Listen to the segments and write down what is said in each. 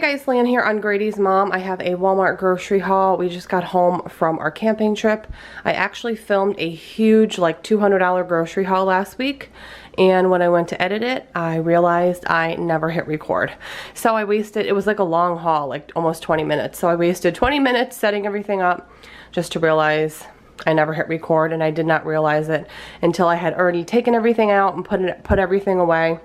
guys, Lan here on Grady's Mom. I have a Walmart grocery haul. We just got home from our camping trip. I actually filmed a huge like $200 grocery haul last week, and when I went to edit it, I realized I never hit record. So I wasted, it was like a long haul, like almost 20 minutes. So I wasted 20 minutes setting everything up just to realize I never hit record, and I did not realize it until I had already taken everything out and put everything away.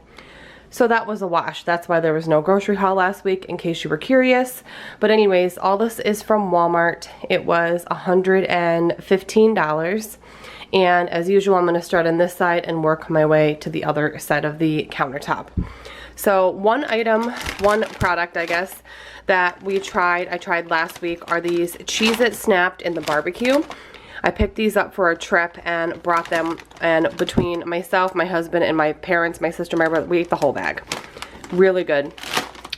So that was a wash. That's why there was no grocery haul last week, in case you were curious. But anyways, all this is from Walmart. It was $115. And as usual, I'm going to start on this side and work my way to the other side of the countertop. So one product, I guess, that I tried last week are these Cheez-It Snapped in the barbecue. I picked these up for a trip and brought them, and between myself, my husband, and my parents, my sister, my brother, we ate the whole bag. Really good,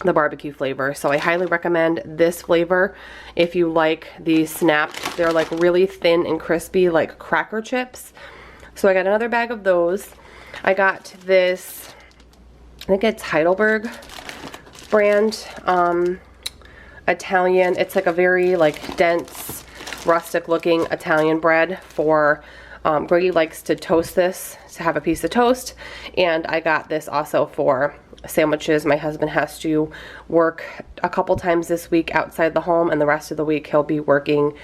the barbecue flavor. So I highly recommend this flavor if you like these snapped. They're like really thin and crispy, like cracker chips. So I got another bag of those. I got this, I think it's Heidelberg brand, Italian. It's like a very like dense, rustic looking Italian bread for Grady likes to toast this, to have a piece of toast, and I got this also for sandwiches. My husband has to work a couple times this week outside the home, and the rest of the week he'll be working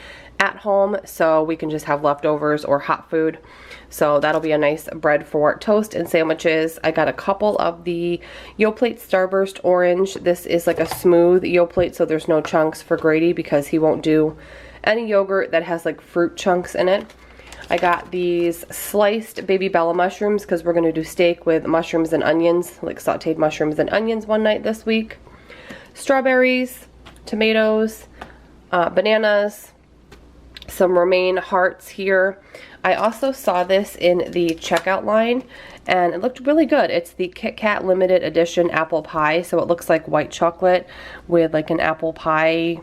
at home, so we can just have leftovers or hot food. So that'll be a nice bread for toast and sandwiches. I got a couple of the Yoplait Starburst Orange. This is like a smooth Yoplait, so there's no chunks for Grady because he won't do any yogurt that has like fruit chunks in it. I got these sliced baby Bella mushrooms because we're going to do steak with mushrooms and onions, like sauteed mushrooms and onions one night this week. Strawberries, tomatoes, bananas, some romaine hearts here. I also saw this in the checkout line and it looked really good. It's the Kit Kat limited edition apple pie, so it looks like white chocolate with like an apple pie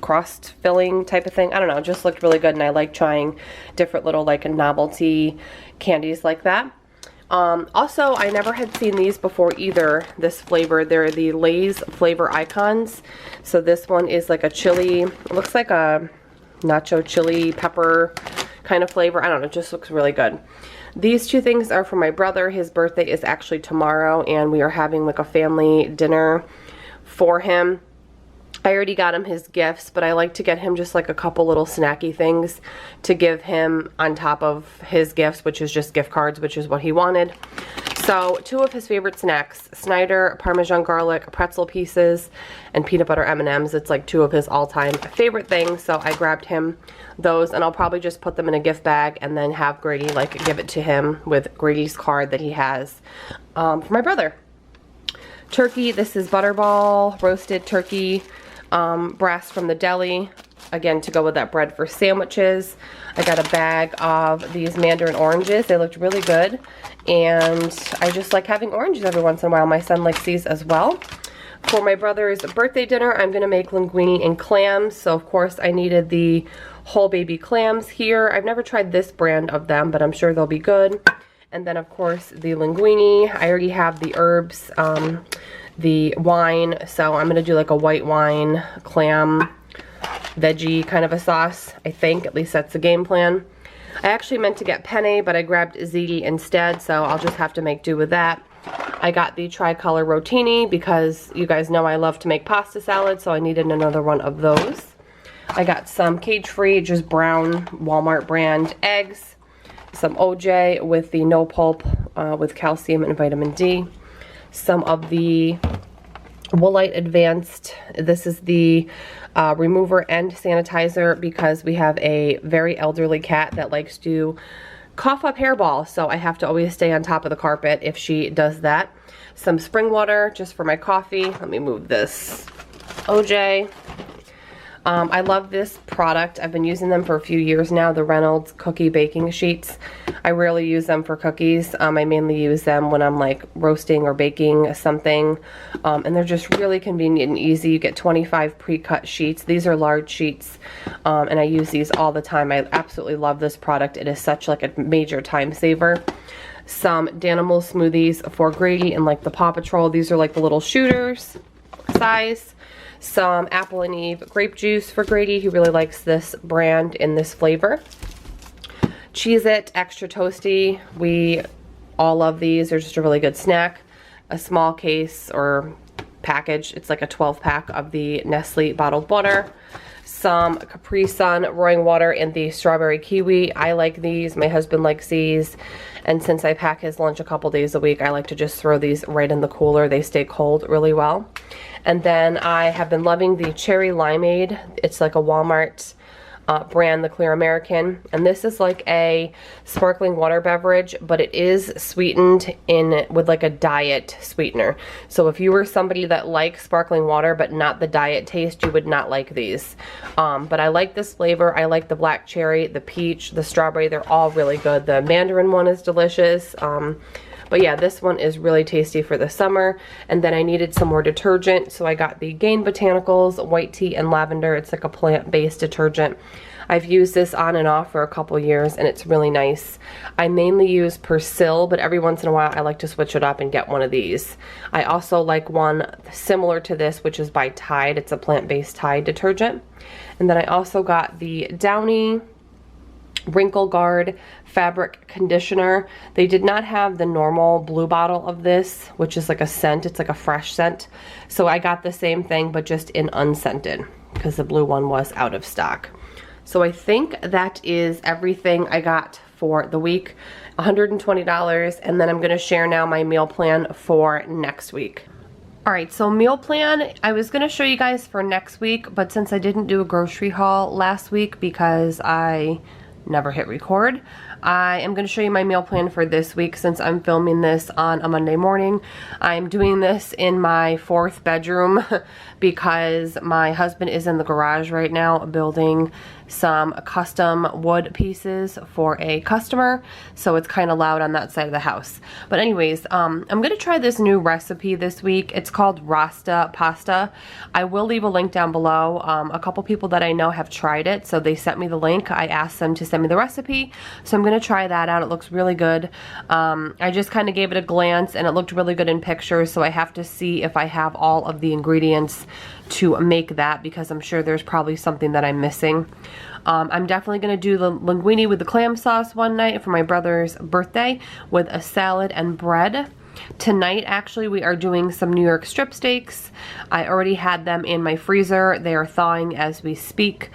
crust filling type of thing. I don't know, it just looked really good, and I like trying different little like novelty candies like that. Also, I never had seen these before either, this flavor. They're the Lay's flavor icons. So this one is like a chili, it looks like a nacho chili pepper kind of flavor. I don't know, it just looks really good. These two things are for my brother. His birthday is actually tomorrow, and we are having like a family dinner for him. I already got him his gifts, but I like to get him just like a couple little snacky things to give him on top of his gifts, which is just gift cards, which is what he wanted. So two of his favorite snacks, Snyder Parmesan garlic pretzel pieces and peanut butter M&Ms. It's like two of his all-time favorite things, so I grabbed him those, and I'll probably just put them in a gift bag and then have Grady like give it to him with Grady's card that he has for my brother. Turkey, this is Butterball roasted turkey breast from the deli, again to go with that bread for sandwiches. I got a bag of these Mandarin Oranges. They looked really good, and I just like having oranges every once in a while. My son likes these as well. For my brother's birthday dinner, I'm going to make linguine and clams, so of course I needed the whole baby clams here. I've never tried this brand of them, but I'm sure they'll be good. And then of course the linguine. I already have the herbs, the wine, so I'm gonna do like a white wine clam veggie kind of a sauce, I think. At least that's the game plan. I actually meant to get penne, but I grabbed ziti instead, so I'll just have to make do with that. I got the tricolor rotini because you guys know I love to make pasta salad, so I needed another one of those. I got some cage-free, just brown Walmart brand eggs, some OJ with the no pulp with calcium and vitamin D. Some of the Woolite Advanced, this is the remover and sanitizer because we have a very elderly cat that likes to cough up hairballs, so I have to always stay on top of the carpet if she does that. Some spring water just for my coffee. Let me move this OJ. I love this product. I've been using them for a few years now, the Reynolds cookie baking sheets. I rarely use them for cookies. I mainly use them when I'm like roasting or baking something. And they're just really convenient and easy. You get 25 pre-cut sheets. These are large sheets. And I use these all the time. I absolutely love this product. It is such like a major time saver. Some Danimal smoothies for Grady and like the Paw Patrol. These are like the little shooters size. some Apple and Eve grape juice for Grady. He really likes this brand in this flavor. Cheez-It Extra Toasty. We all love these. They're just a really good snack. A small case or package. It's like a 12 pack of the Nestle bottled water. Some Capri Sun Roaring Water in the strawberry kiwi. I like these. My husband likes these. And since I pack his lunch a couple days a week, I like to just throw these right in the cooler. They stay cold really well. And then I have been loving the Cherry Limeade. It's like a Wal-Mart brand, the Clear American. And this is like a sparkling water beverage, but it is sweetened with like a diet sweetener. So if you were somebody that likes sparkling water but not the diet taste, you would not like these. But I like this flavor. I like the black cherry, the peach, the strawberry. They're all really good. The mandarin one is delicious. But yeah, this one is really tasty for the summer. And then I needed some more detergent, so I got the Gain Botanicals White Tea and Lavender. It's like a plant-based detergent. I've used this on and off for a couple years, and it's really nice. I mainly use Persil, but every once in a while I like to switch it up and get one of these. I also like one similar to this, which is by Tide. It's a plant-based Tide detergent. And then I also got the Downy Wrinkle Guard fabric conditioner. They did not have the normal blue bottle of this, which is like a scent. It's like a fresh scent. So I got the same thing, but just in unscented, because the blue one was out of stock. So I think that is everything I got for the week. $120, and then I'm gonna share now my meal plan for next week. Alright, so meal plan, I was going to show you guys for next week, but since I didn't do a grocery haul last week because I never hit record, I am going to show you my meal plan for this week since I'm filming this on a Monday morning. I'm doing this in my 4th bedroom because my husband is in the garage right now building some custom wood pieces for a customer, so it's kind of loud on that side of the house. But anyways, I'm going to try this new recipe this week. It's called Rasta Pasta. I will leave a link down below. A couple people that I know have tried it, so they sent me the link. I asked them to send me the recipe, so I'm going to try that out. It looks really good. I just kind of gave it a glance and it looked really good in pictures, so I have to see if I have all of the ingredients to make that, because I'm sure there's probably something that I'm missing. I'm definitely going to do the linguine with the clam sauce one night for my brother's birthday with a salad and bread. Tonight, actually, we are doing some New York strip steaks. I already had them in my freezer. They are thawing as we speak.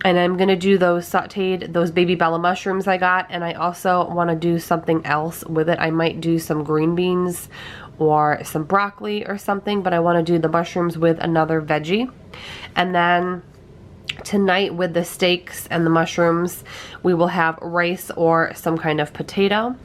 And I'm going to do those sauteed, those baby bella mushrooms I got. And I also want to do something else with it. I might do some green beans or some broccoli or something, but I want to do the mushrooms with another veggie. And then tonight with the steaks and the mushrooms, we will have rice or some kind of potato.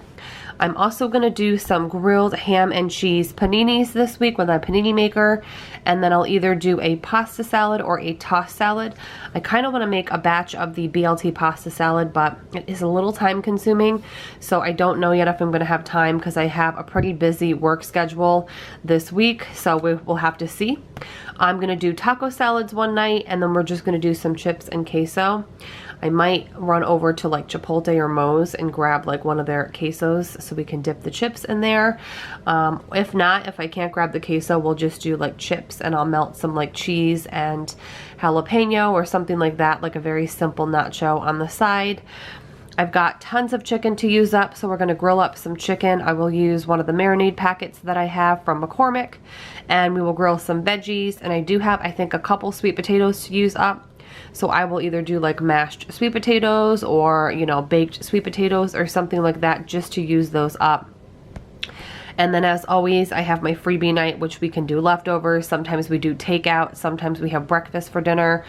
I'm also going to do some grilled ham and cheese paninis this week with a panini maker, and then I'll either do a pasta salad or a tossed salad. I kind of want to make a batch of the BLT pasta salad, but it is a little time consuming, so I don't know yet if I'm going to have time because I have a pretty busy work schedule this week, so we'll have to see. I'm going to do taco salads one night, and then we're just going to do some chips and queso. I might run over to like Chipotle or Moe's and grab like one of their quesos so we can dip the chips in there. If not, if I can't grab the queso, we'll just do like chips, and I'll melt some like cheese and jalapeno or something like that, like a very simple nacho on the side. I've got tons of chicken to use up, so we're going to grill up some chicken. I will use one of the marinade packets that I have from McCormick, and we will grill some veggies, and I do have, I think, a couple sweet potatoes to use up. So I will either do like mashed sweet potatoes or, you know, baked sweet potatoes or something like that just to use those up. And then as always, I have my freebie night, which we can do leftovers. Sometimes we do takeout. Sometimes we have breakfast for dinner,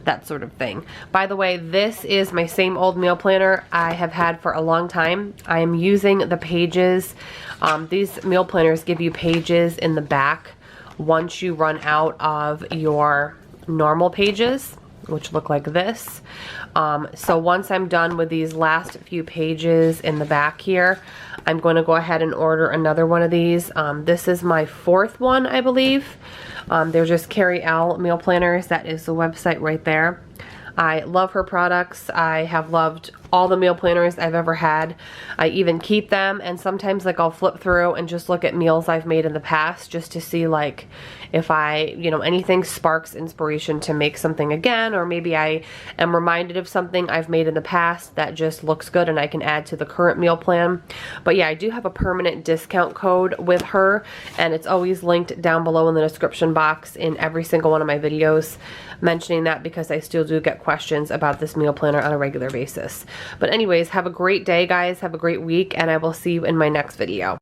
that sort of thing. By the way, this is my same old meal planner I have had for a long time. I am using the pages. These meal planners give you pages in the back once you run out of your normal pages, which look like this. So once I'm done with these last few pages in the back here, I'm going to go ahead and order another one of these. This is my 4th one, I believe. They're just Carrie L meal planners. That is the website right there. I love her products. I have loved all the meal planners I've ever had. I even keep them, and sometimes like I'll flip through and just look at meals I've made in the past just to see like if I, you know, anything sparks inspiration to make something again, or maybe I am reminded of something I've made in the past that just looks good and I can add to the current meal plan. But yeah, I do have a permanent discount code with her, and it's always linked down below in the description box in every single one of my videos, mentioning that because I still do get questions about this meal planner on a regular basis. But anyways, have a great day, guys. Have a great week, and I will see you in my next video.